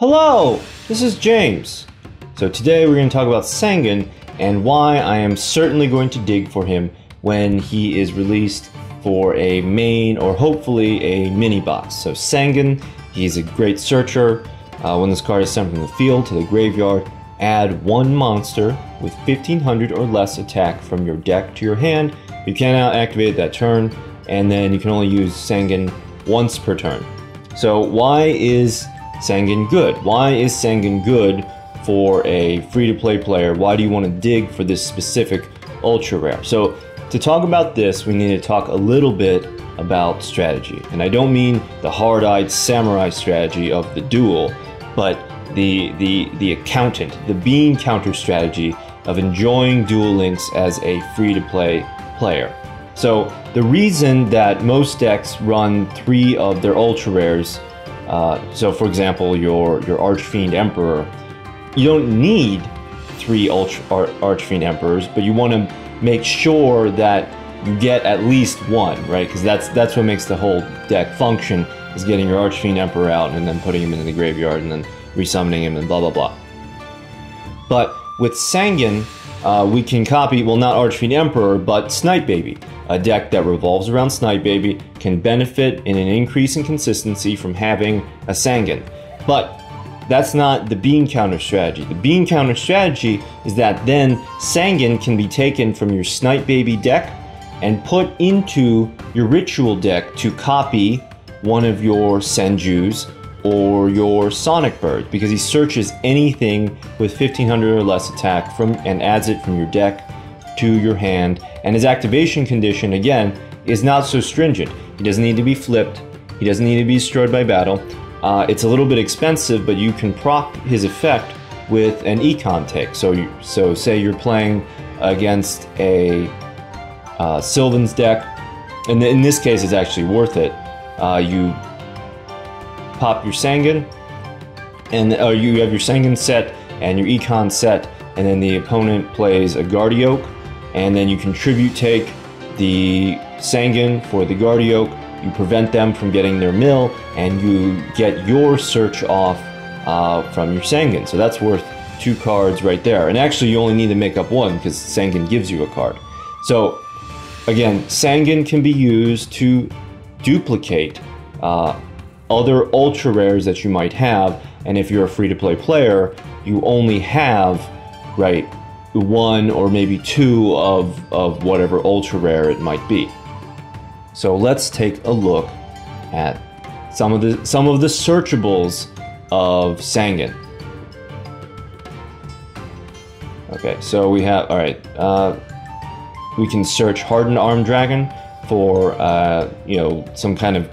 Hello, this is James. So today we're going to talk about Sangan and why I am certainly going to dig for him when he is released for a main or hopefully a mini box. So Sangan, he's a great searcher. When this card is sent from the field to the graveyard, add one monster with 1500 or less attack from your deck to your hand. You cannot activate it that turn, and then you can only use Sangan once per turn. So why is Sangan good? Why is Sangan good for a free-to-play player? Why do you want to dig for this specific ultra rare? So to talk about this, we need to talk a little bit about strategy. And I don't mean the hard-eyed samurai strategy of the duel, but the accountant, the bean counter strategy of enjoying Duel Links as a free-to-play player. So the reason that most decks run 3 of their ultra rares, so for example your Archfiend Emperor, you don't need 3 Archfiend Emperors, but you want to make sure that you get at least one, right? Because that's what makes the whole deck function, is getting your Archfiend Emperor out and then putting him in the graveyard and then resummoning him and blah blah blah. But with Sangan, we can copy, well, not Archfiend Emperor, but Snipe Baby. A deck that revolves around Snipe Baby can benefit in an increase in consistency from having a Sangan. But that's not the bean counter strategy. The bean counter strategy is that then Sangan can be taken from your Snipe Baby deck and put into your Ritual deck to copy one of your Senjus or your Sonic Birds, because he searches anything with 1500 or less attack and adds it from your deck to your hand. And his activation condition, again, is not so stringent. He doesn't need to be flipped. He doesn't need to be destroyed by battle. It's a little bit expensive, but you can proc his effect with an econ tick. So say you're playing against a Sylvan's deck, and in this case it's actually worth it. You pop your Sangan, and you have your Sangan set and your econ set, and then the opponent plays a Guardioak, and then you contribute take the Sangan for the Guardioak. You prevent them from getting their mill, and you get your search off from your Sangan. So that's worth 2 cards right there. And actually you only need to make up 1 because Sangan gives you a card. So again, Sangan can be used to duplicate other ultra rares that you might have, and if you're a free-to-play player, you only have, right, 1 or maybe 2 of whatever ultra rare it might be. So let's take a look at some of the searchables of Sangan. Okay, so we have, all right, we can search Hardened Armed Dragon for you know, some kind of.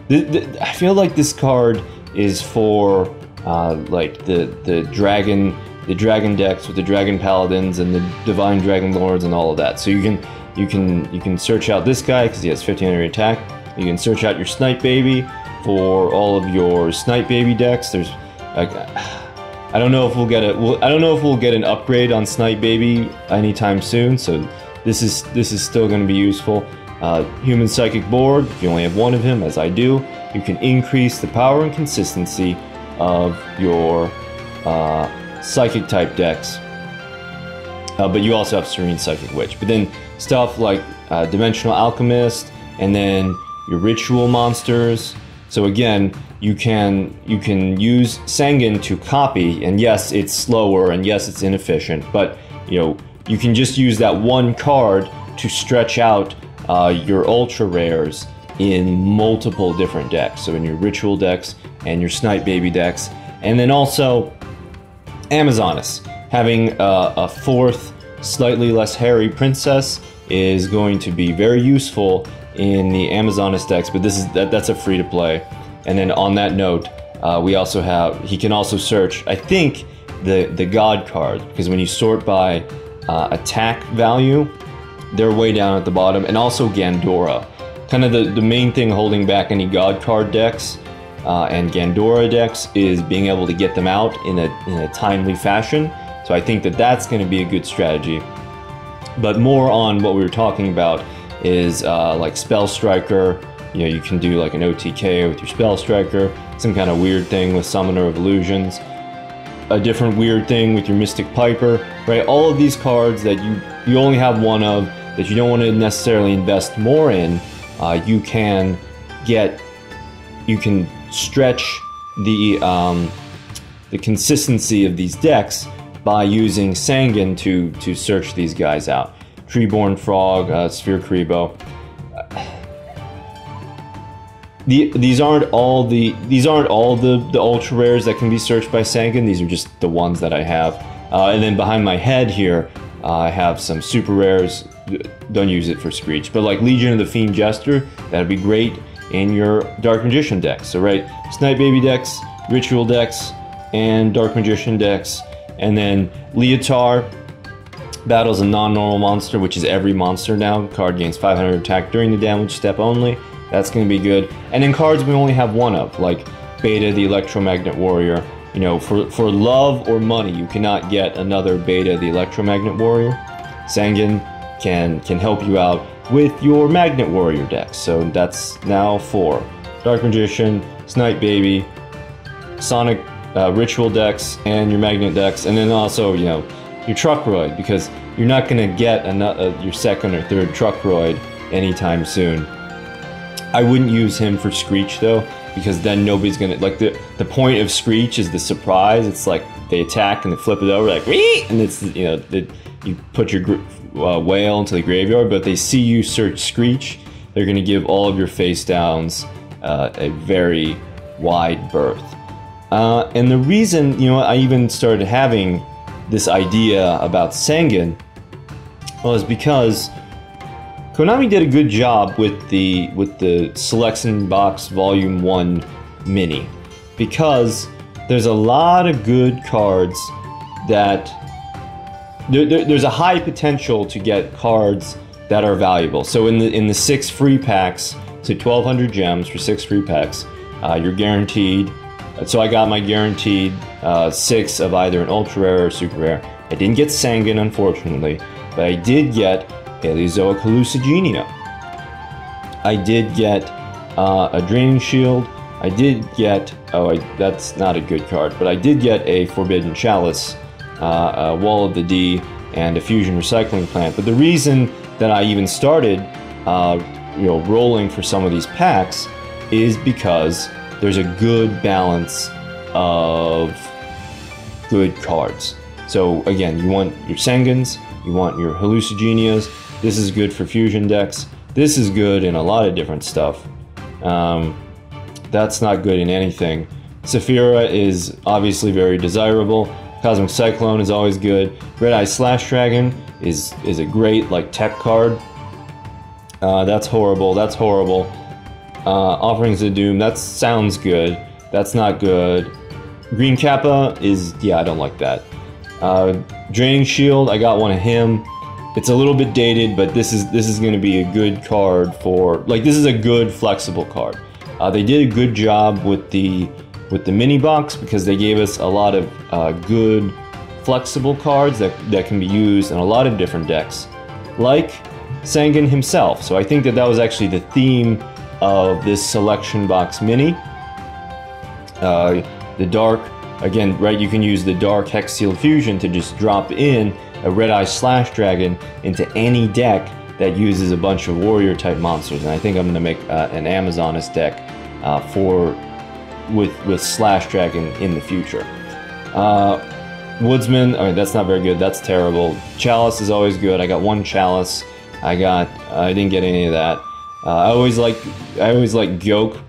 I feel like this card is for like the dragon decks with the Dragon Paladins and the Divine Dragon Lords and all of that. So you can search out this guy because he has 1500 attack. You can search out your Snipe Baby for all of your Snipe Baby decks. There's like, I don't know if we'll get an upgrade on Snipe Baby anytime soon. So this is still going to be useful. Human Psychic Board, if you only have 1 of him, as I do, you can increase the power and consistency of your Psychic type decks. But you also have Serene Psychic Witch. But then stuff like Dimensional Alchemist, and then your Ritual monsters. So again, you can use Sangan to copy, and yes, it's slower, and yes, it's inefficient, but you know, you can just use that 1 card to stretch out your ultra rares in multiple different decks. So in your Ritual decks and your Snipe Baby decks, and then also Amazonas. Having a 4th, slightly less hairy princess is going to be very useful in the Amazonas decks, but that's a free to play. And then on that note, we also have, he can also search, I think, the God card, because when you sort by attack value, they're way down at the bottom, and also Gandora. Kind of the main thing holding back any God card decks and Gandora decks is being able to get them out in a timely fashion. So I think that's going to be a good strategy. But more on what we were talking about is like Spell Striker. You know, you can do like an OTK with your Spell Striker. some kind of weird thing with Summoner of Illusions, a different weird thing with your Mystic Piper, right? All of these cards that you only have one of, that you don't want to necessarily invest more in, you can stretch the consistency of these decks by using Sangan to search these guys out. Treeborn Frog, Sphere Karibo. These aren't all the ultra rares that can be searched by Sangan. These are just the ones that I have. And then behind my head here, I have some super rares. Don't use it for Screech, but like Legion of the Fiend Jester, that'd be great in your Dark Magician decks. So right, Snipe Baby decks, Ritual decks, and Dark Magician decks. And then Leotard battles a non-normal monster, which is every monster now. Card gains 500 attack during the damage step only. That's going to be good. And then cards we only have one of, like Beta the Electromagnet Warrior. You know, for love or money, you cannot get another Beta the Electromagnet Warrior. Sangan can help you out with your Magnet Warrior decks. So that's now 4. Dark Magician, Snipe Baby, Sonic Ritual decks, and your Magnet decks. And then also, you know, your Truckroid, because you're not going to get your second or third Truckroid anytime soon. I wouldn't use him for Screech though, because then nobody's gonna, like, the point of Screech is the surprise. It's like they attack and they flip it over like wee, and it's, you know, you put your whale into the graveyard, but they see you search Screech, they're gonna give all of your face downs a very wide berth. And the reason, you know, I even started having this idea about Sangan was because Konami did a good job with the Selection Box Volume 1 Mini, because there's a lot of good cards that there's a high potential to get cards that are valuable. So in the 6 free packs, so 1,200 gems for 6 free packs, you're guaranteed. So I got my guaranteed 6 of either an ultra rare or super rare. I didn't get Sangan, unfortunately, but I did get Paleozoic Hallucigenia. I did get a Draining Shield. I did get, that's not a good card, but I did get a Forbidden Chalice, a Wall of the D, and a Fusion Recycling Plant. But the reason that I even started, you know, rolling for some of these packs is because there's a good balance of good cards. So again, you want your Sangans, you want your Hallucigenias. This is good for fusion decks. This is good in a lot of different stuff. That's not good in anything. Saphira is obviously very desirable. Cosmic Cyclone is always good. Red Eye Slash Dragon is a great, like, tech card. That's horrible. That's horrible. Offerings of Doom, that sounds good. That's not good. Green Kappa is, yeah, I don't like that. Draining Shield, I got one of him. It's a little bit dated, but this is going to be a good card for, like, this is a good flexible card. They did a good job with the mini box, because they gave us a lot of good flexible cards that can be used in a lot of different decks, like Sangan himself. So I think that was actually the theme of this Selection Box Mini. The Dark, again, right, you can use the Dark Hex Seal Fusion to just drop in a Red Eye Slash Dragon into any deck that uses a bunch of warrior type monsters. And I think I'm going to make an Amazoness deck with Slash Dragon in the future. Woodsman, I mean, that's not very good. That's terrible. Chalice is always good. I got one Chalice. I didn't get any of that. I always like Gyoke.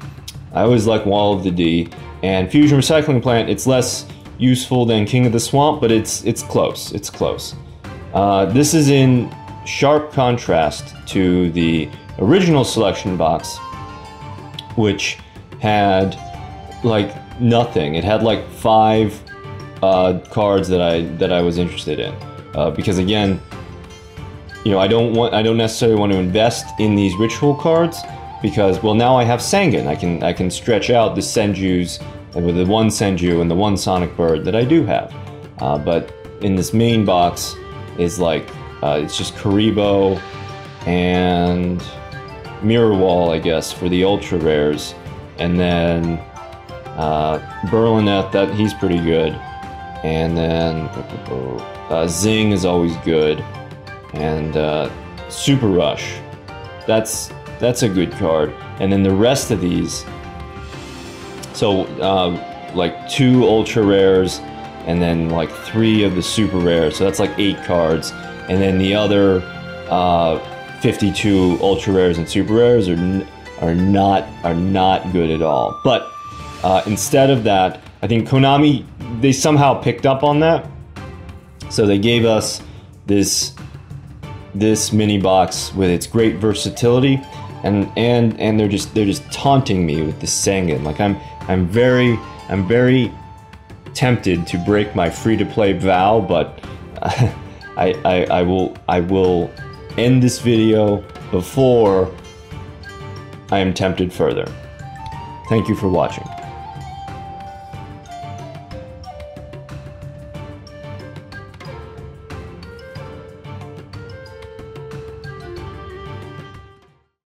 I always like Wall of the D. And Fusion Recycling Plant, it's less useful than King of the Swamp, but it's close. It's close. This is in sharp contrast to the original Selection Box, which had like nothing. It had like 5 cards that I was interested in, because again, you know, I don't necessarily want to invest in these ritual cards, because, well, now I have Sangan. I can stretch out the Senjus with the one Senju and the one Sonic Bird that I do have. But in this main box is like, it's just Karibo and Mirror Wall, I guess, for the ultra rares, and then Berlineth, that he's pretty good. And then Zing is always good. And Super Rush, that's a good card. And then the rest of these, so like 2 ultra rares, and then like 3 of the super rares, so that's like 8 cards. And then the other 52 ultra rares and super rares are not good at all. But instead of that, I think Konami, they somehow picked up on that, so they gave us this mini box with its great versatility, and they're just taunting me with the Sangan. Like I'm very tempted to break my free-to-play vow, but I will end this video before I am tempted further. Thank you for watching.